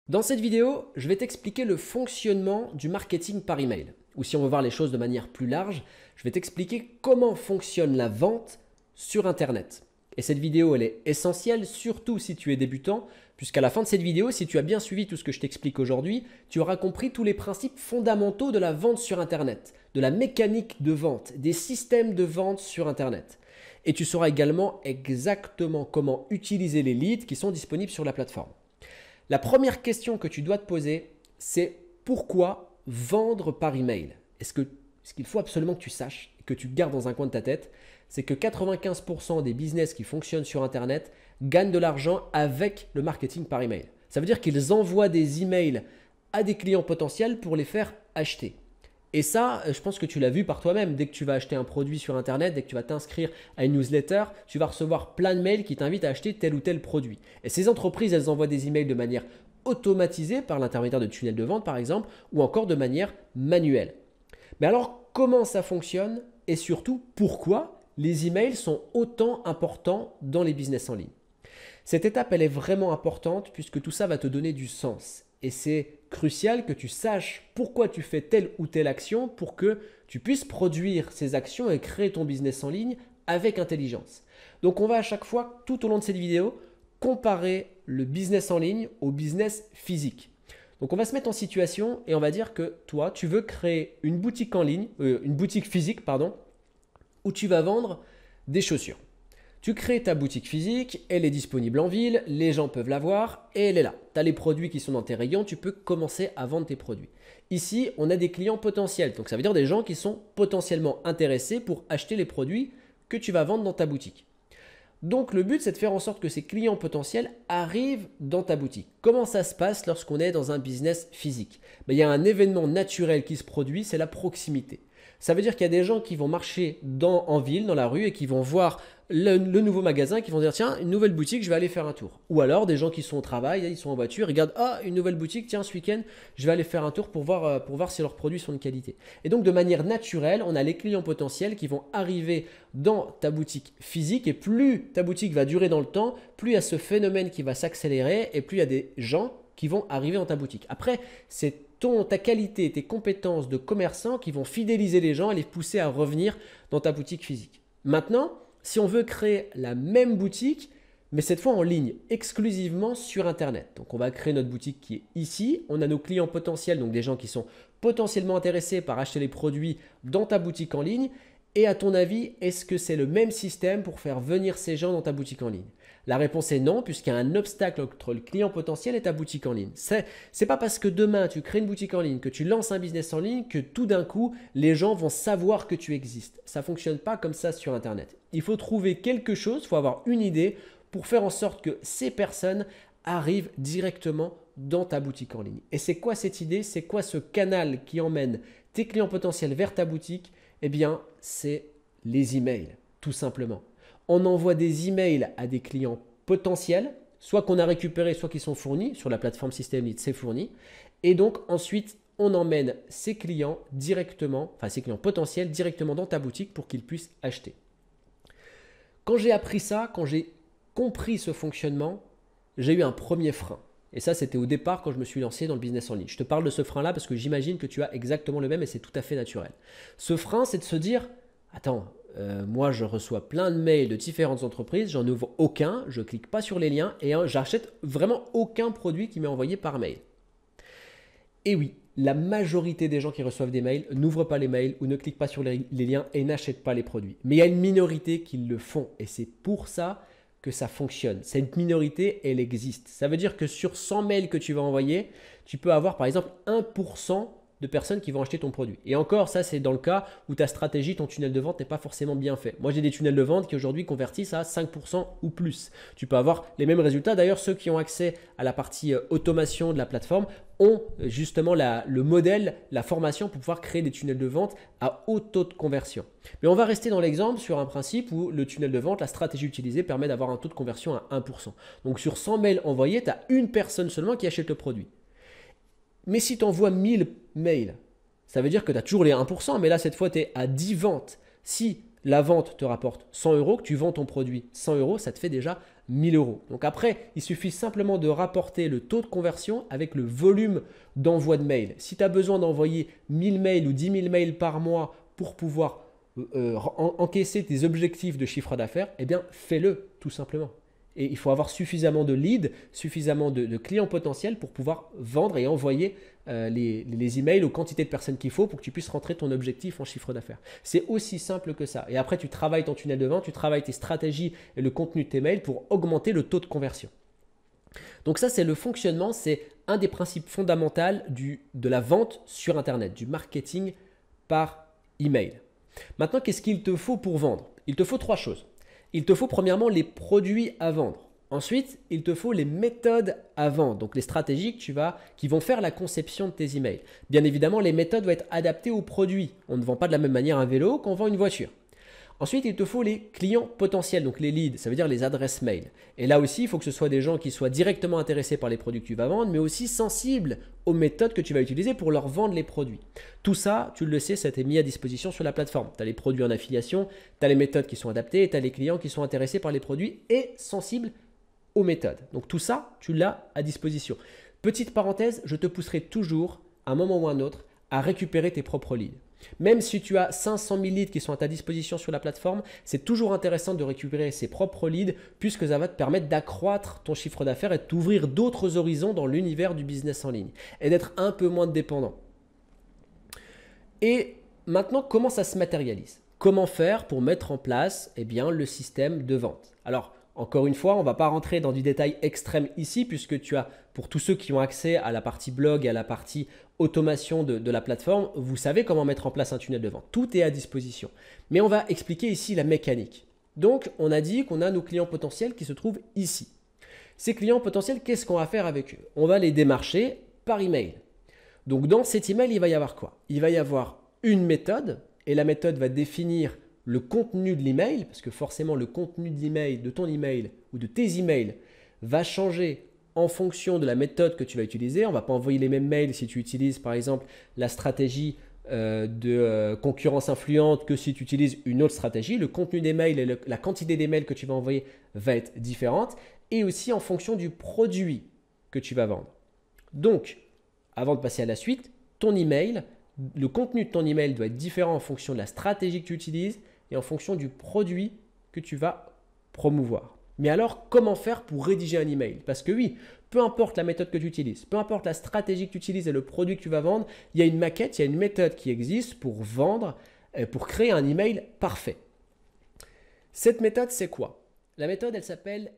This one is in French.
Dans cette vidéo, je vais t'expliquer le fonctionnement du marketing par email. Ou si on veut voir les choses de manière plus large, je vais t'expliquer comment fonctionne la vente sur Internet. Et cette vidéo, elle est essentielle, surtout si tu es débutant, puisqu'à la fin de cette vidéo, si tu as bien suivi tout ce que je t'explique aujourd'hui, tu auras compris tous les principes fondamentaux de la vente sur Internet, de la mécanique de vente, des systèmes de vente sur Internet. Et tu sauras également exactement comment utiliser les leads qui sont disponibles sur la plateforme. La première question que tu dois te poser, c'est pourquoi vendre par email? Ce qu'il faut absolument que tu saches et que tu gardes dans un coin de ta tête, c'est que 95% des business qui fonctionnent sur Internet gagnent de l'argent avec le marketing par email. Ça veut dire qu'ils envoient des emails à des clients potentiels pour les faire acheter. Et ça, je pense que tu l'as vu par toi-même. Dès que tu vas acheter un produit sur Internet, dès que tu vas t'inscrire à une newsletter, tu vas recevoir plein de mails qui t'invitent à acheter tel ou tel produit. Et ces entreprises, elles envoient des emails de manière automatisée par l'intermédiaire de tunnels de vente, par exemple, ou encore de manière manuelle. Mais alors, comment ça fonctionne et surtout, pourquoi les emails sont autant importants dans les business en ligne? Cette étape, elle est vraiment importante puisque tout ça va te donner du sens. Et c'est crucial que tu saches pourquoi tu fais telle ou telle action pour que tu puisses produire ces actions et créer ton business en ligne avec intelligence. Donc, on va à chaque fois, tout au long de cette vidéo, comparer le business en ligne au business physique. Donc, on va se mettre en situation et on va dire que toi, tu veux créer une boutique en ligne, une boutique physique, pardon, où tu vas vendre des chaussures. Tu crées ta boutique physique, elle est disponible en ville, les gens peuvent la voir et elle est là. Tu as les produits qui sont dans tes rayons, tu peux commencer à vendre tes produits. Ici, on a des clients potentiels, donc ça veut dire des gens qui sont potentiellement intéressés pour acheter les produits que tu vas vendre dans ta boutique. Donc le but, c'est de faire en sorte que ces clients potentiels arrivent dans ta boutique. Comment ça se passe lorsqu'on est dans un business physique? Il y a un événement naturel qui se produit, c'est la proximité. Ça veut dire qu'il y a des gens qui vont marcher en ville, dans la rue, et qui vont voir le nouveau magasin, qui vont dire tiens, une nouvelle boutique, je vais aller faire un tour. Ou alors des gens qui sont au travail, ils sont en voiture, ils regardent ah, une nouvelle boutique, tiens, ce week-end, je vais aller faire un tour pour voir si leurs produits sont de qualité. Et donc de manière naturelle, on a les clients potentiels qui vont arriver dans ta boutique physique, et plus ta boutique va durer dans le temps, plus il y a ce phénomène qui va s'accélérer, et plus il y a des gens qui vont arriver dans ta boutique. Après, c'est ta qualité, tes compétences de commerçant qui vont fidéliser les gens et les pousser à revenir dans ta boutique physique. Maintenant, si on veut créer la même boutique, mais cette fois en ligne, exclusivement sur Internet. Donc, on va créer notre boutique qui est ici. On a nos clients potentiels, donc des gens qui sont potentiellement intéressés par acheter les produits dans ta boutique en ligne. Et à ton avis, est-ce que c'est le même système pour faire venir ces gens dans ta boutique en ligne? La réponse est non, puisqu'il y a un obstacle entre le client potentiel et ta boutique en ligne. C'est pas parce que demain tu crées une boutique en ligne, que tu lances un business en ligne, que tout d'un coup les gens vont savoir que tu existes. Ça ne fonctionne pas comme ça sur Internet. Il faut trouver quelque chose, il faut avoir une idée pour faire en sorte que ces personnes arrivent directement dans ta boutique en ligne. Et c'est quoi cette idée? C'est quoi ce canal qui emmène tes clients potentiels vers ta boutique? Eh bien, c'est les emails, tout simplement. On envoie des emails à des clients potentiels, soit qu'on a récupérés, soit qui sont fournis. Sur la plateforme System Lead, c'est fourni. Et donc, ensuite, on emmène ces clients directement, enfin ces clients potentiels directement dans ta boutique pour qu'ils puissent acheter. Quand j'ai appris ça, quand j'ai compris ce fonctionnement, j'ai eu un premier frein. Et ça, c'était au départ quand je me suis lancé dans le business en ligne. Je te parle de ce frein-là parce que j'imagine que tu as exactement le même et c'est tout à fait naturel. Ce frein, c'est de se dire, attends, moi, je reçois plein de mails de différentes entreprises, j'en ouvre aucun, je ne clique pas sur les liens et j'achète vraiment aucun produit qui m'est envoyé par mail. Et oui, la majorité des gens qui reçoivent des mails n'ouvrent pas les mails ou ne cliquent pas sur les liens et n'achètent pas les produits. Mais il y a une minorité qui le font et c'est pour ça que ça fonctionne. Cette minorité, elle existe. Ça veut dire que sur 100 mails que tu vas envoyer, tu peux avoir par exemple 1% de personnes qui vont acheter ton produit. Et encore, ça, c'est dans le cas où ta stratégie, ton tunnel de vente n'est pas forcément bien fait. Moi, j'ai des tunnels de vente qui aujourd'hui convertissent à 5% ou plus. Tu peux avoir les mêmes résultats. D'ailleurs, ceux qui ont accès à la partie automation de la plateforme ont justement le modèle, la formation pour pouvoir créer des tunnels de vente à haut taux de conversion. Mais on va rester dans l'exemple sur un principe où le tunnel de vente, la stratégie utilisée permet d'avoir un taux de conversion à 1%. Donc, sur 100 mails envoyés, tu as une personne seulement qui achète le produit. Mais si tu envoies 1000 mails, ça veut dire que tu as toujours les 1%, mais là, cette fois, tu es à 10 ventes. Si la vente te rapporte 100 euros, que tu vends ton produit 100 euros, ça te fait déjà 1000 euros. Donc après, il suffit simplement de rapporter le taux de conversion avec le volume d'envoi de mails. Si tu as besoin d'envoyer 1000 mails ou 10 000 mails par mois pour pouvoir encaisser tes objectifs de chiffre d'affaires, eh bien fais-le tout simplement. Et il faut avoir suffisamment de leads, suffisamment de clients potentiels pour pouvoir vendre et envoyer les emails aux quantités de personnes qu'il faut pour que tu puisses rentrer ton objectif en chiffre d'affaires. C'est aussi simple que ça. Et après, tu travailles ton tunnel de vente, tu travailles tes stratégies et le contenu de tes mails pour augmenter le taux de conversion. Donc ça, c'est le fonctionnement, c'est un des principes fondamentaux de la vente sur Internet, du marketing par email. Maintenant, qu'est-ce qu'il te faut pour vendre? Il te faut 3 choses. Il te faut premièrement les produits à vendre. Ensuite, il te faut les méthodes à vendre, donc les stratégies qui vont faire la conception de tes emails. Bien évidemment, les méthodes vont être adaptées aux produits. On ne vend pas de la même manière un vélo qu'on vend une voiture. Ensuite, il te faut les clients potentiels, donc les leads, ça veut dire les adresses mail. Et là aussi, il faut que ce soit des gens qui soient directement intéressés par les produits que tu vas vendre, mais aussi sensibles aux méthodes que tu vas utiliser pour leur vendre les produits. Tout ça, tu le sais, ça t'est mis à disposition sur la plateforme. Tu as les produits en affiliation, tu as les méthodes qui sont adaptées, et tu as les clients qui sont intéressés par les produits et sensibles aux méthodes. Donc tout ça, tu l'as à disposition. Petite parenthèse, je te pousserai toujours, à un moment ou à un autre, à récupérer tes propres leads. Même si tu as 500 000 leads qui sont à ta disposition sur la plateforme, c'est toujours intéressant de récupérer ses propres leads puisque ça va te permettre d'accroître ton chiffre d'affaires et de t'ouvrir d'autres horizons dans l'univers du business en ligne et d'être un peu moins dépendant. Et maintenant, comment ça se matérialise? Comment faire pour mettre en place le système de vente? Alors, encore une fois, on ne va pas rentrer dans du détail extrême ici puisque tu as, pour tous ceux qui ont accès à la partie blog et à la partie automation de la plateforme, vous savez comment mettre en place un tunnel de vente. Tout est à disposition. Mais on va expliquer ici la mécanique. Donc, on a dit qu'on a nos clients potentiels qui se trouvent ici. Ces clients potentiels, qu'est-ce qu'on va faire avec eux? On va les démarcher par email. Donc, dans cet email, il va y avoir quoi? Il va y avoir une méthode et la méthode va définir le contenu de l'email, parce que forcément le contenu de l'email, de ton email ou de tes emails va changer en fonction de la méthode que tu vas utiliser. On ne va pas envoyer les mêmes mails si tu utilises par exemple la stratégie de concurrence influente que si tu utilises une autre stratégie. Le contenu des mails et la quantité des mails que tu vas envoyer va être différente et aussi en fonction du produit que tu vas vendre. Donc, avant de passer à la suite, ton email, le contenu de ton email doit être différent en fonction de la stratégie que tu utilises et en fonction du produit que tu vas promouvoir. Mais alors, comment faire pour rédiger un email? Parce que oui, peu importe la méthode que tu utilises, peu importe la stratégie que tu utilises et le produit que tu vas vendre, il y a une maquette, il y a une méthode qui existe pour vendre, pour créer un email parfait. Cette méthode, c'est quoi? La méthode, elle s'appelle